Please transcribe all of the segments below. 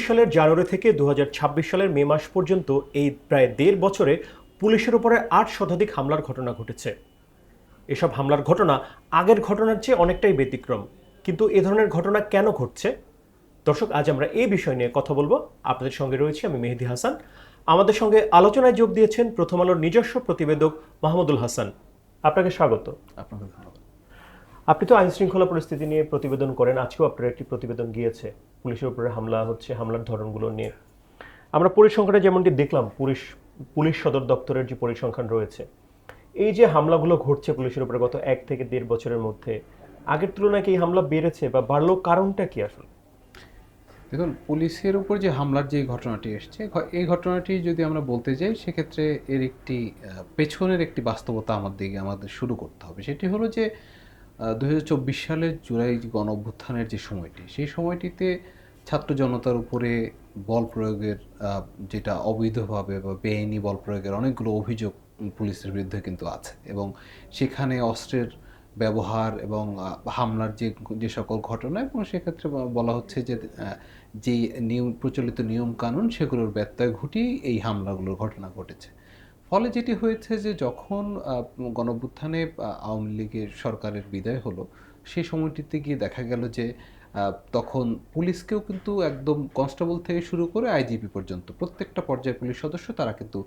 সালের জানুয়ারি থেকে 2026 সালের মে মাস পর্যন্ত এই প্রায় 1.5 বছরে পুলিশের উপরে 8 শতাধিক হামলার ঘটনা ঘটেছে। এসব হামলার ঘটনা আগের ঘটনার চেয়ে অনেকটাই ব্যতিক্রম। কিন্তু এ ধরনের ঘটনা কেন ঘটছে? দর্শক, আজ আমরা এই বিষয় নিয়ে কথা বলবো। আপনাদের সঙ্গে রয়েছি আমি মেহেদী হাসান। আমাদের সঙ্গে আলোচনায় যোগ দিয়েছেন প্রথম আলোর নিজস্ব প্রতিবেদক মাহমুদুল হাসান। আপনাকে স্বাগত। আপনাকে ধন্যবাদ। আপনি তো আইন শৃঙ্খলা পরিস্থিতি নিয়ে প্রতিবেদন করেন, আজকেও আপনার একটি প্রতিবেদন গিয়েছে পুলিশের উপরে হামলা হচ্ছে, হামলার ধরনগুলো নিয়ে। আমরা পরিসংখ্যানে যেমনটি দেখলাম, পুলিশ পুলিশ সদর দপ্তরের যে পরিসংখ্যান রয়েছে, এই যে হামলাগুলো ঘটছে পুলিশের উপরে গত 1 থেকে 1.5 বছরের মধ্যে, আগের তুলনায় কি এই হামলা বেড়েছে বা বাড়লো? কারণটা কি আসলে? দেখুন, পুলিশের উপর যে হামলার যে ঘটনাটি এসছে, এই ঘটনাটি যদি আমরা বলতে যাই, সেক্ষেত্রে এর একটি পেছনের একটি বাস্তবতা আমাদের শুরু করতে হবে। সেটি হলো যে 2024 সালের জুলাই গণ অভ্যুত্থানের যে সময়টি, সেই সময়টিতে ছাত্র জনতার উপরে বল প্রয়োগের যেটা অবৈধভাবে বা বেআইনি বল প্রয়োগের অনেকগুলো অভিযোগ পুলিশের বিরুদ্ধে কিন্তু আছে, এবং সেখানে অস্ত্রের ব্যবহার এবং হামলার যে সকল ঘটনা, এবং সেক্ষেত্রে বলা হচ্ছে যে যে প্রচলিত নিয়ম কানুন সেগুলোর ব্যত্যয় ঘটিয়ে এই হামলাগুলোর ঘটনা ঘটেছে। ফলে যেটি হয়েছে যে যখন গণঅভ্যুত্থানে আওয়ামী লীগের সরকারের বিদায় হলো, সেই সময়টিতে গিয়ে দেখা গেল যে তখন পুলিশকেও কিন্তু একদম কনস্টেবল থেকে শুরু করে আইজিপি পর্যন্ত প্রত্যেকটা পর্যায়ের পুলিশ সদস্য তারা কিন্তু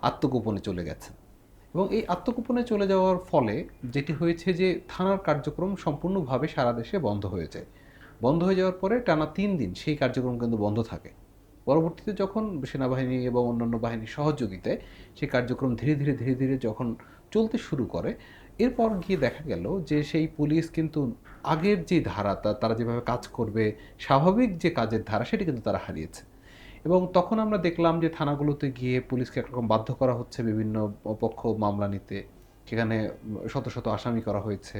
আত্মগোপনে চলে গেছেন। এবং এই আত্মগোপনে চলে যাওয়ার ফলে যেটি হয়েছে যে থানার কার্যক্রম সম্পূর্ণভাবে সারা দেশে বন্ধ হয়ে যায়। বন্ধ হয়ে যাওয়ার পরে টানা 3 দিন সেই কার্যক্রম কিন্তু বন্ধ থাকে। পরবর্তীতে যখন সেনাবাহিনী এবং অন্যান্য বাহিনীর সহযোগিতায় সেই কার্যক্রম ধীরে ধীরে যখন চলতে শুরু করে, এরপর গিয়ে দেখা গেল যে সেই পুলিশ কিন্তু আগের যে ধারা, তারা যেভাবে কাজ করবে, স্বাভাবিক যে কাজের ধারা, সেটি কিন্তু তারা হারিয়েছে। এবং তখন আমরা দেখলাম যে থানাগুলোতে গিয়ে পুলিশকে একরকম বাধ্য করা হচ্ছে বিভিন্ন পক্ষ মামলা নিতে। সেখানে শত আসামি করা হয়েছে,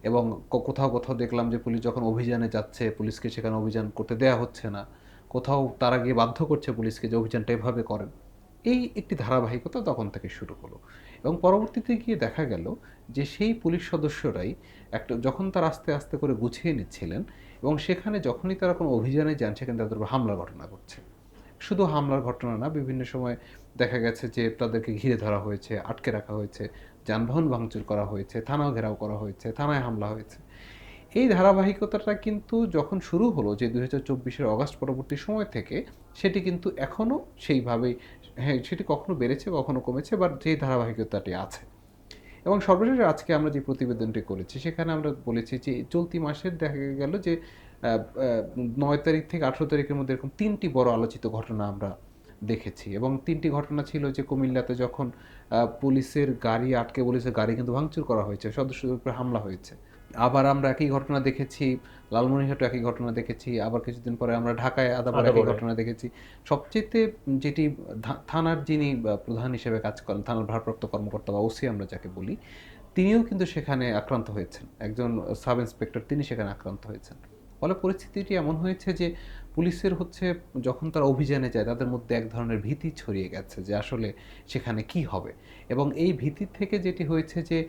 এবং কোথাও দেখলাম যে পুলিশ যখন অভিযানে যাচ্ছে, পুলিশকে সেখানে অভিযান করতে দেয়া হচ্ছে না। কোথাও তারা গিয়ে বাধ্য করছে পুলিশকে যে অভিযানটা এভাবে করেন। এই একটি ধারাবাহিকতা তখন থেকে শুরু হলো, এবং পরবর্তীতে গিয়ে দেখা গেল যে সেই পুলিশ সদস্যরাই যখন তারা আস্তে আস্তে করে গুছিয়ে নিচ্ছিলেন, এবং সেখানে যখনই তারা কোনো অভিযানে যান, সেখানে তাদের উপর হামলার ঘটনা ঘটছে। শুধু হামলার ঘটনা না, বিভিন্ন সময় দেখা গেছে যে তাদেরকে ঘিরে ধরা হয়েছে, আটকে রাখা হয়েছে, যানবাহন ভাঙচুর করা হয়েছে, থানাও ঘেরাও করা হয়েছে, থানায় হামলা হয়েছে। এই ধারাবাহিকতাটা কিন্তু যখন শুরু হলো যে 2024-এর অগাস্ট পরবর্তী সময় থেকে, সেটি কিন্তু এখনও সেইভাবেই, হ্যাঁ, সেটি কখনো বেড়েছে, কখনো কমেছে, বাট যে ধারাবাহিকতাটি আছে। এবং সর্বশেষ আজকে আমরা যে প্রতিবেদনটি করেছি, সেখানে আমরা বলেছি যে চলতি মাসের দেখা গেল যে 9 তারিখ থেকে 18 তারিখের মধ্যে এরকম 3টি বড় আলোচিত ঘটনা আমরা দেখেছি। এবং 3টি ঘটনা ছিল যে কুমিল্লাতে যখন পুলিশের গাড়ি আটকে, পুলিশের গাড়ি কিন্তু ভাঙচুর করা হয়েছে, সদস্যদের উপরে হামলা হয়েছে। আবার আমরা একই ঘটনা দেখেছি লালমনিরহাটে, একই ঘটনা দেখেছি, আবার কিছুদিন পরে আমরা ঢাকায় আদাবরে একই ঘটনা দেখেছি। সবচেয়ে যেটি থানার যিনি প্রধান হিসেবে কাজ করেন, থানার ভারপ্রাপ্ত কর্মকর্তা বা ওসি আমরা যাকে বলি, তিনিও কিন্তু সেখানে আক্রান্ত হয়েছেন। একজন সাব ইন্সপেক্টর, তিনি সেখানে আক্রান্ত হয়েছেন। ফলে পরিস্থিতিটি এমন হয়েছে যে পুলিশের যখন তারা অভিযানে যায়, তাদের মধ্যে এক ধরনের ভীতি ছড়িয়ে গেছে যে আসলে সেখানে কি হবে। এবং এই ভীতির থেকে যেটি হয়েছে যে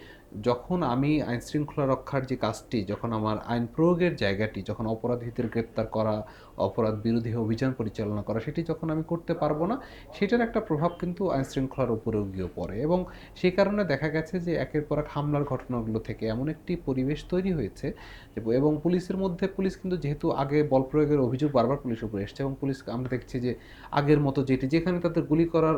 যখন আমি আইন শৃঙ্খলা রক্ষার যে কাজটি, যখন আমার আইন প্রয়োগের জায়গাটি, যখন অপরাধীদের গ্রেপ্তার করা, অপরাধ বিরোধী অভিযান পরিচালনা করা, সেটি যখন আমি করতে পারবো না, সেটার একটা প্রভাব কিন্তু আইন শৃঙ্খলার উপরেও গিয়ে পড়ে। এবং সেই কারণে দেখা গেছে যে একের পর এক হামলার ঘটনাগুলো থেকে এমন একটি পরিবেশ তৈরি হয়েছে, এবং পুলিশের মধ্যে, পুলিশ কিন্তু যেহেতু আগে বল প্রয়োগের অভিযোগ বারবার পুলিশের উপরে এসছে, এবং পুলিশ আমরা দেখছি যে আগের মতো যেখানে তাদের গুলি করার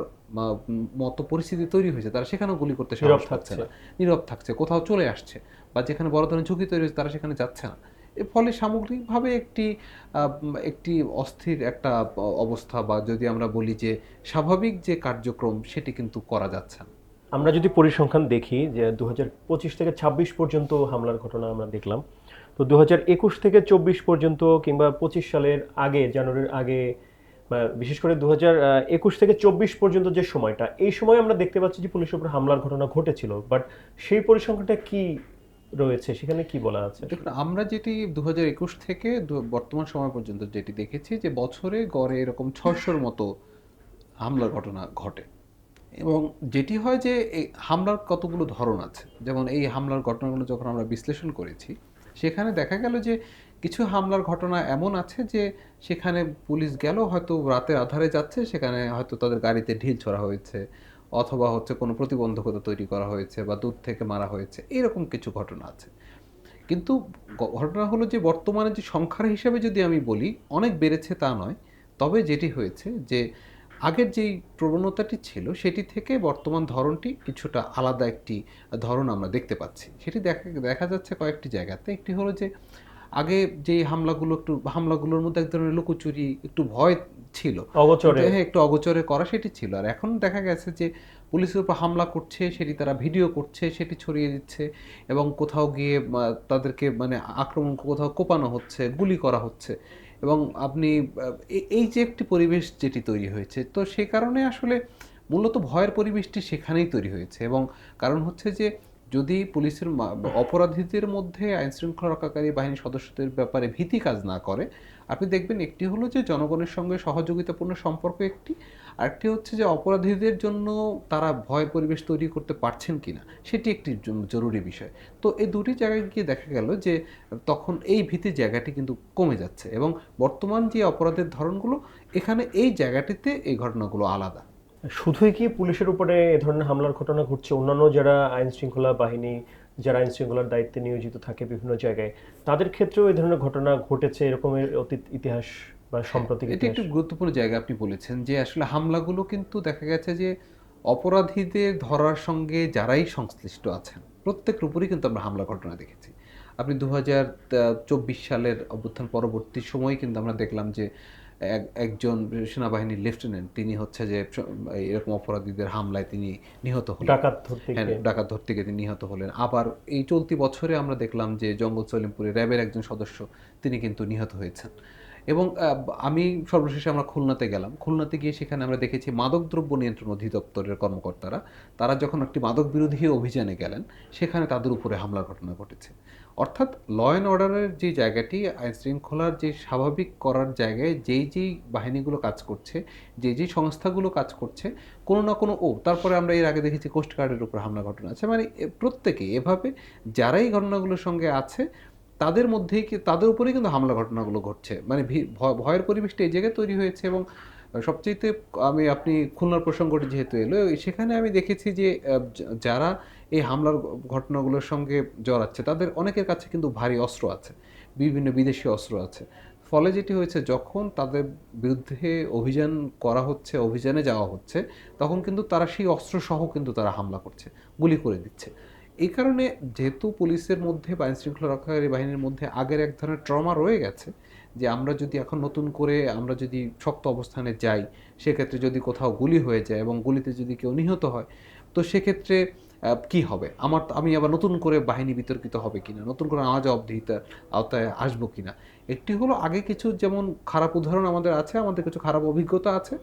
মতো পরিস্থিতি তৈরি হয়েছে, তারা সেখানেও গুলি করতে সাহস পাচ্ছে না, নীরব থাকছে, কোথাও চলে আসছে, বা যেখানে বড় ধরনের ঝুঁকি তৈরি হয়েছে তারা সেখানে যাচ্ছে না। এর ফলে সামগ্রিকভাবে একটি অস্থির একটা অবস্থা, বা যদি আমরা বলি যে স্বাভাবিক যে কার্যক্রম, সেটি কিন্তু করা যাচ্ছে না। আমরা যদি পরিসংখ্যান দেখি যে 2025 থেকে 26 পর্যন্ত হামলার ঘটনা আমরা দেখলাম, তো 2021 থেকে 24 পর্যন্ত কিংবা 25 সালের আগে, জানুয়ারির আগে, বিশেষ করে 2021 থেকে 24 পর্যন্ত যে সময়টা, এই সময় আমরা দেখতে পাচ্ছি যে পুলিশের উপর হামলার ঘটনা ঘটেছিল, বাট সেই পরিসংখ্যানটা কি রয়েছে, সেখানে কি বলা আছে? দেখুন, আমরা যেটি 2021 থেকে বর্তমান সময় পর্যন্ত যেটি দেখেছি, যে বছরে গড়ে এরকম 600-র মতো হামলার ঘটনা ঘটে। এবং যেটি হয় যে এই হামলার কতগুলো ধরন আছে। যেমন এই হামলার ঘটনাগুলো যখন আমরা বিশ্লেষণ করেছি, সেখানে দেখা গেল যে কিছু হামলার ঘটনা এমন আছে যে সেখানে পুলিশ গেল, হয়তো রাতের আধারে যাচ্ছে, সেখানে হয়তো তাদের গাড়িতে ঢিল ছোড়া হয়েছে, অথবা হচ্ছে কোনো প্রতিবন্ধকতা তৈরি করা হয়েছে, বা দূর থেকে মারা হয়েছে, এরকম কিছু ঘটনা আছে। কিন্তু ঘটনা হলো যে বর্তমানে যে সংখ্যার হিসাবে যদি আমি বলি অনেক বেড়েছে তা নয়, তবে যেটি হয়েছে যে আগের যেই প্রবণতাটি ছিল সেটি থেকে বর্তমান ধরনটি কিছুটা আলাদা একটি ধরন আমরা দেখতে পাচ্ছি। সেটি দেখা দেখা যাচ্ছে কয়েকটি জায়গাতে। একটি হলো যে আগে যে হামলাগুলোর মধ্যে এক ধরনের লুকোচুরি, একটু ভয় ছিল। অগোচরে। হ্যাঁ, একটু অগোচরে করা সেটি ছিল। আর এখন দেখা গেছে যে পুলিশের উপর হামলা করছে, সেটি তারা ভিডিও করছে, সেটি ছড়িয়ে দিচ্ছে, এবং কোথাও গিয়ে তাদেরকে মানে আক্রমণ, কোথাও কোপানো হচ্ছে, গুলি করা হচ্ছে। এবং আপনি এই যে একটি পরিবেশ যেটি তৈরি হয়েছে, তো সে কারণে আসলে মূলত ভয়ের পরিবেশটি সেখানেই তৈরি হয়েছে। এবং কারণ হচ্ছে যে যদি পুলিশের অপরাধীদের মধ্যে আইনশৃঙ্খলা রক্ষাকারী বাহিনীর সদস্যদের ব্যাপারে ভীতি কাজ না করে, আপনি দেখবেন একটি হলো যে জনগণের সঙ্গে সহযোগিতাপূর্ণ সম্পর্ক একটি, আরেকটি হচ্ছে যে অপরাধীদের জন্য তারা ভয় পরিবেশ তৈরি করতে পারছেন কিনা সেটি একটি জরুরি বিষয়। তো এই দুটি জায়গায় গিয়ে দেখা গেল যে তখন এই ভীতির জায়গাটি কিন্তু কমে যাচ্ছে, এবং বর্তমান যে অপরাধের ধরনগুলো, এখানে এই জায়গাটিতে এই ঘটনাগুলো আলাদা। শুধুই কি পুলিশের উপরে এ ধরনের হামলার ঘটনা ঘটছে? অন্যান্য যারা আইন শৃঙ্খলা বাহিনী, যারা আইন শৃঙ্খলার দায়িত্বে নিয়োজিত থাকে বিভিন্ন জায়গায়, তাদের ক্ষেত্রেও এই ধরনের ঘটনা ঘটেছে এরকমের অতীত ইতিহাস বা সাম্প্রতিক এটি ইতিহাস? একটু গুরুত্বপূর্ণ জায়গা আপনি বলেছেন যে আসলে হামলাগুলো কিন্তু দেখা গেছে যে অপরাধীদের ধরার সঙ্গে যারাই সংশ্লিষ্ট আছেন প্রত্যেকের উপরেই কিন্তু আমরা হামলা ঘটনা দেখেছি। আপনি 2024 সালের অভ্যুত্থান পরবর্তী সময়ে কিন্তু আমরা দেখলাম যে একজন সেনাবাহিনীর লেফটেন্যান্ট তিনি হচ্ছে যে এরকম অপরাধীদের হামলায় তিনি নিহত হলেন। ডাকাত ধরতে হ্যাঁ, গিয়ে। ডাকাত ধরতে গিয়ে তিনি নিহত হলেন। আবার এই চলতি বছরে আমরা দেখলাম যে জঙ্গল সলিমপুরে র্যাবের একজন সদস্য তিনি কিন্তু নিহত হয়েছেন। এবং আমি সর্বশেষে আমরা খুলনাতে গেলাম। খুলনাতে গিয়ে সেখানে আমরা দেখেছি মাদকদ্রব্য নিয়ন্ত্রণ অধিদপ্তরের কর্মকর্তারা, তারা যখন একটি মাদক বিরোধী অভিযানে গেলেন, সেখানে তাদের উপরে হামলার ঘটনা ঘটেছে। অর্থাৎ ল অ্যান্ড অর্ডারের যে জায়গাটি, আইনশৃঙ্খলার যে স্বাভাবিক করার জায়গায় যেই বাহিনীগুলো কাজ করছে, যেই সংস্থাগুলো কাজ করছে, কোনো না কোনো তারপরে আমরা এর আগে দেখেছি কোস্টগার্ডের উপর হামলা ঘটনা আছে। মানে প্রত্যেকেই এভাবে যারাই ঘটনাগুলোর সঙ্গে আছে তাদের মধ্যেই তাদের উপরেই কিন্তু হামলা ঘটনাগুলো ঘটছে। মানে ভয়ের পরিবেশটা এই জায়গায় তৈরি হয়েছে। এবং সবচাইতে আপনি খুলনার প্রসঙ্গটি যেহেতু এলো, সেখানে আমি দেখেছি যে যারা এই হামলার ঘটনাগুলোর সঙ্গে জড়াচ্ছে তাদের অনেকের কাছে কিন্তু ভারী অস্ত্র আছে, বিভিন্ন বিদেশি অস্ত্র আছে। ফলে যেটি হয়েছে, যখন তাদের বিরুদ্ধে অভিযান করা হচ্ছে, অভিযানে যাওয়া হচ্ছে, তখন কিন্তু তারা সেই অস্ত্রসহ কিন্তু তারা হামলা করছে, গুলি করে দিচ্ছে। এই কারণে যেহেতু পুলিশের মধ্যে বা আইনশৃঙ্খলা রক্ষাকারী বাহিনীর মধ্যে আগের এক ধরনের ট্রমা রয়ে গেছে, যে আমরা যদি এখন নতুন করে আমরা যদি শক্ত অবস্থানে যাই, সেক্ষেত্রে যদি কোথাও গুলি হয়ে যায় এবং গুলিতে যদি কেউ নিহত হয়, তো সেক্ষেত্রে কি হবে? আমি আবার নতুন করে বাহিনী বিতর্কিত হবে কিনা, নতুন করে আমার জবাবদিহিতার আওতায় আসবো কিনা। একটি হলো আগে কিছু যেমন খারাপ উদাহরণ আমাদের আছে, আমাদের কিছু খারাপ অভিজ্ঞতা আছে,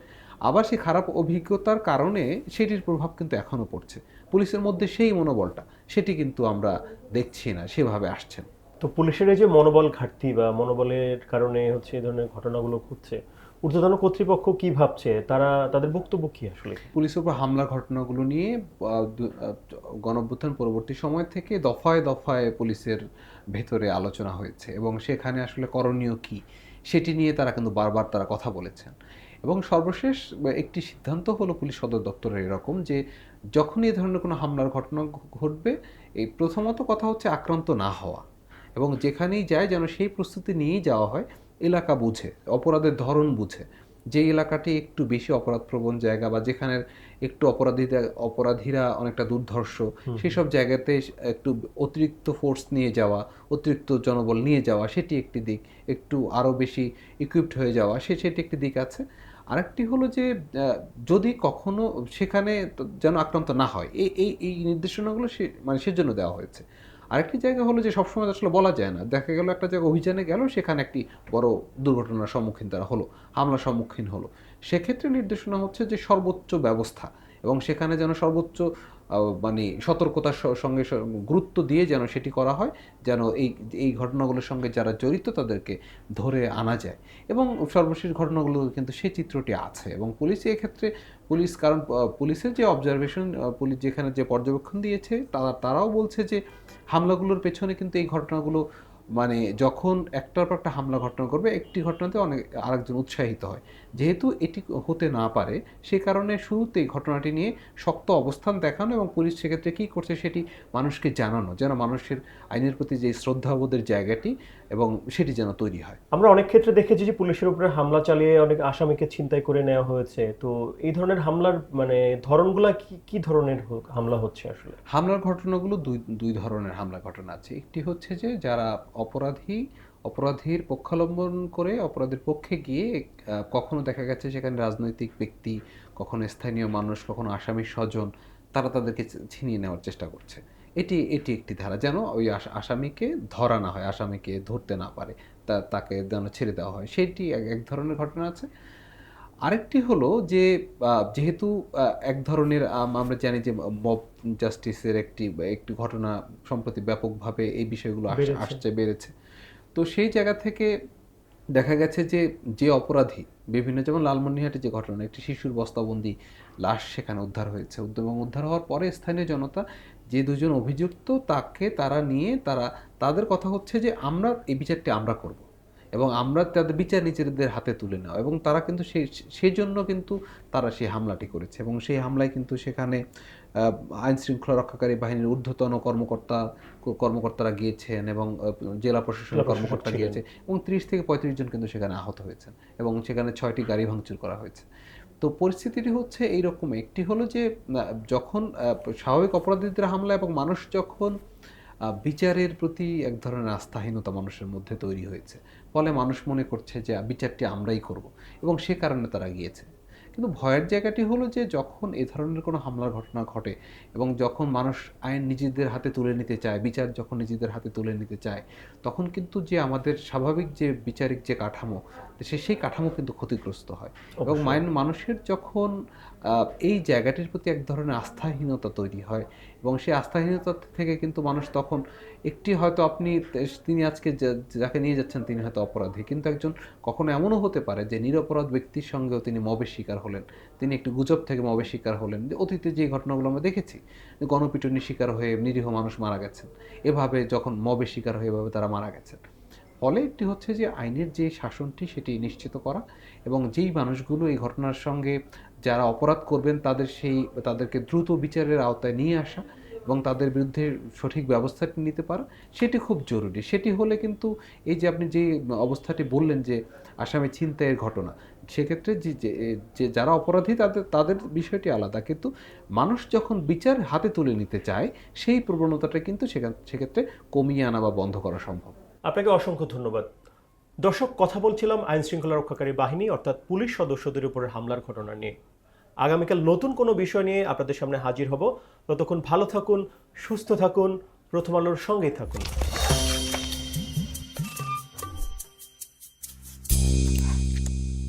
আবার সেই খারাপ অভিজ্ঞতার কারণে সেটির প্রভাব কিন্তু এখনও পড়ছে। পুলিশের মধ্যে সেই মনোবলটা, সেটি কিন্তু আমরা দেখছি না সেভাবে আসছেন। তো পুলিশের এই যে মনোবল ঘাটতি বা মনোবলের কারণে হচ্ছে এই ধরনের ঘটনাগুলো ঘটছে, ঊর্ধ্বতন কর্তৃপক্ষ কি ভাবছে, তাদের বক্তব্য কি আসলে? পুলিশের উপর হামলার ঘটনাগুলো নিয়ে গণঅভ্যুত্থান পরবর্তী সময় থেকে দফায় দফায় পুলিশের ভেতরে আলোচনা হয়েছে, এবং সেখানে আসলে করণীয় কি সেটি নিয়ে তারা কিন্তু বারবার তারা কথা বলেছেন। এবং সর্বশেষ একটি সিদ্ধান্ত হলো পুলিশ সদর দপ্তরের এরকম যে যখনই এই ধরনের কোনো হামলার ঘটনা ঘটবে, এই প্রথমত কথা হচ্ছে আক্রান্ত না হওয়া, এবং যেখানেই যায় যেন সেই প্রস্তুতি নিয়েই যাওয়া হয়, এলাকা বুঝে, অপরাধের ধরন বুঝে। যে এলাকাটি একটু বেশি অপরাধপ্রবণ জায়গা, বা যেখানে একটু অপরাধীরা অনেকটা দুর্ধর্ষ, সেসব জায়গাতে একটু অতিরিক্ত ফোর্স নিয়ে যাওয়া, অতিরিক্ত জনবল নিয়ে যাওয়া, সেটি একটি দিক। একটু আরও বেশি ইকুইপড হয়ে যাওয়া, সেটি একটি দিক আছে। আরেকটি হলো যে যদি কখনো সেখানে যেন আক্রান্ত না হয়, এই নির্দেশনাগুলো সেজন্য দেওয়া হয়েছে। আরেকটি জায়গা হলো যে সবসময় আসলে বলা যায় না, দেখা গেল একটা জায়গায় অভিযানে গেল, সেখানে একটি বড় দুর্ঘটনার সম্মুখীন তারা হলো, হামলার সম্মুখীন হলো। সেক্ষেত্রে নির্দেশনা হচ্ছে যে সর্বোচ্চ ব্যবস্থা, এবং সেখানে যেন সর্বোচ্চ মানে সতর্কতার সঙ্গে গুরুত্ব দিয়ে যেন সেটি করা হয়, যেন এই ঘটনাগুলোর সঙ্গে যারা জড়িত তাদেরকে ধরে আনা যায়। এবং সর্বশেষ ঘটনাগুলো কিন্তু সেই চিত্রটি আছে। এবং পুলিশ এক্ষেত্রে কারণ পুলিশের যে অবজারভেশন, পুলিশ যেখানে যে পর্যবেক্ষণ দিয়েছে, তারাও বলছে যে হামলাগুলোর পেছনে কিন্তু এই ঘটনাগুলো মানে যখন একটার পর একটা হামলা ঘটনা করবে, একটি ঘটনাতে অনেক আরেকজন উৎসাহিত হয়। যেহেতু এটি হতে না পারে, সে কারণে শুরুতেই ঘটনাটি নিয়ে শক্ত অবস্থান দেখানো এবং পুলিশ সেক্ষেত্রে কী করছে সেটি মানুষকে জানানো, যেন মানুষের আইনের প্রতি যে শ্রদ্ধাবোধের জায়গাটি এবং সেটি যেন তৈরি হয়। আমরা অনেক ক্ষেত্রে দেখেছি যে পুলিশের উপরে হামলা চালিয়ে অনেক আসামিকে ছিনতাই করে নেওয়া হয়েছে। তো এই ধরনের হামলার মানে ধরনগুলা কি কি ধরনের হামলা হচ্ছে আসলে? হামলার ঘটনাগুলো দুই ধরনের হামলা ঘটনা আছে। একটি হচ্ছে যে যারা অপরাধীর পক্ষাবলম্বন করে অপরাধের পক্ষে গিয়ে কখনো দেখা গেছে সেখানে রাজনৈতিক ব্যক্তি, কখনো স্থানীয় মানুষ, কখনো আসামির স্বজন, তারা তাদেরকে ছিনিয়ে নেওয়ার চেষ্টা করছে। এটি একটি ধারা, যেন ওই আসামিকে ধরা না হয়, আসামিকে ধরতে না পারে, তাকে যেন ছেড়ে দেওয়া হয়। সেটি এক ধরনের ঘটনা আছে। আরেকটি হলো যে যেহেতু এক ধরনের আমরা জানি যে মব জাস্টিসের একটি ঘটনা সম্প্রতি ব্যাপকভাবে এই বিষয়গুলো বেড়েছে। বেড়েছে। তো সেই জায়গা থেকে দেখা গেছে যে অপরাধী বিভিন্ন, যেমন লালমনিরহাটে যে ঘটনা, একটি শিশুর বস্তাবন্দি লাশ সেখানে উদ্ধার হয়েছে, এবং উদ্ধার হওয়ার পরে স্থানীয় জনতা, যে দুজন অভিযুক্ত তারা নিয়ে তাদের কথা হচ্ছে যে আমরা এই বিচারটি আমরা করব এবং আমরা তাদের বিচার নিজেদের হাতে তুলে নেওয়া, এবং তারা কিন্তু সেই জন্য কিন্তু তারা সেই হামলাটি করেছে, এবং সেই হামলায় কিন্তু সেখানে আইন শৃঙ্খলা রক্ষাকারী বাহিনীর ঊর্ধ্বতন কর্মকর্তারা গিয়েছেন এবং জেলা প্রশাসনের কর্মকর্তা গিয়েছে, এবং 30 থেকে 35 জন কিন্তু সেখানে আহত হয়েছেন, এবং সেখানে 6টি গাড়ি ভাঙচুর করা হয়েছে। তো পরিস্থিতিটি হচ্ছে এইরকম। একটি হলো যে যখন স্বাভাবিক অপরাধীদের হামলা এবং মানুষ যখন বিচারের প্রতি এক ধরনের আস্থাহীনতা মানুষের মধ্যে তৈরি হয়েছে, ফলে মানুষ মনে করছে যে বিচারটি আমরাই করব, এবং সে কারণে তারা গিয়েছে। কিন্তু ভয়ের জায়গাটি হলো যে যখন এ ধরনের কোনো হামলার ঘটনা ঘটে এবং যখন মানুষ আইন নিজেদের হাতে তুলে নিতে চায়, বিচার যখন নিজেদের হাতে তুলে নিতে চায়, তখন কিন্তু যে আমাদের স্বাভাবিক যে বিচারিক যে কাঠামো, সেই কাঠামো কিন্তু ক্ষতিগ্রস্ত হয়। এবং মানুষের যখন এই জায়গাটির প্রতি এক ধরনের আস্থাহীনতা তৈরি হয়, এবং সেই আস্থাহীনতা থেকে কিন্তু মানুষ তখন হয়তো তিনি আজকে যাকে নিয়ে যাচ্ছেন তিনি হয়তো অপরাধী, কিন্তু একজন কখনো এমনও হতে পারে যে নিরপরাধ ব্যক্তির সঙ্গেও তিনি মবের শিকার হলেন, তিনি একটি গুজব থেকে মবের শিকার হলেন। অতীতে যে ঘটনাগুলো আমরা দেখেছি, গণপিটুনির শিকার হয়ে নিরীহ মানুষ মারা গেছেন, এভাবে যখন মবের শিকার হয়ে এভাবে তারা মারা গেছেন। ফলে একটি হচ্ছে যে আইনের যে শাসনটি সেটি নিশ্চিত করা, এবং যেই মানুষগুলো এই ঘটনার সঙ্গে যারা অপরাধ করবেন তাদেরকে দ্রুত বিচারের আওতায় নিয়ে আসা এবং তাদের বিরুদ্ধে সঠিক ব্যবস্থাটি নিতে পারা, সেটি খুব জরুরি। সেটি হলে কিন্তু এই যে আপনি যে অবস্থাটি বললেন যে আসামি ছিনতাইয়ের ঘটনা, সেক্ষেত্রে যে যারা অপরাধী তাদের বিষয়টি আলাদা, কিন্তু মানুষ যখন বিচার হাতে তুলে নিতে চায়, সেই প্রবণতাটা কিন্তু সেক্ষেত্রে কমিয়ে আনা বা বন্ধ করা সম্ভব। আপনাকে অসংখ্য ধন্যবাদ। দর্শক, কথা বলছিলাম আইন শৃঙ্খলা রক্ষাকারী বাহিনী অর্থাৎ পুলিশ সদস্যদের উপরে হামলার ঘটনা নিয়ে। আগামীকাল নতুন কোনো বিষয় নিয়ে আপনাদের সামনে হাজির হব। ততক্ষণ ভালো থাকুন, সুস্থ থাকুন, প্রথম আলোর সঙ্গেই থাকুন।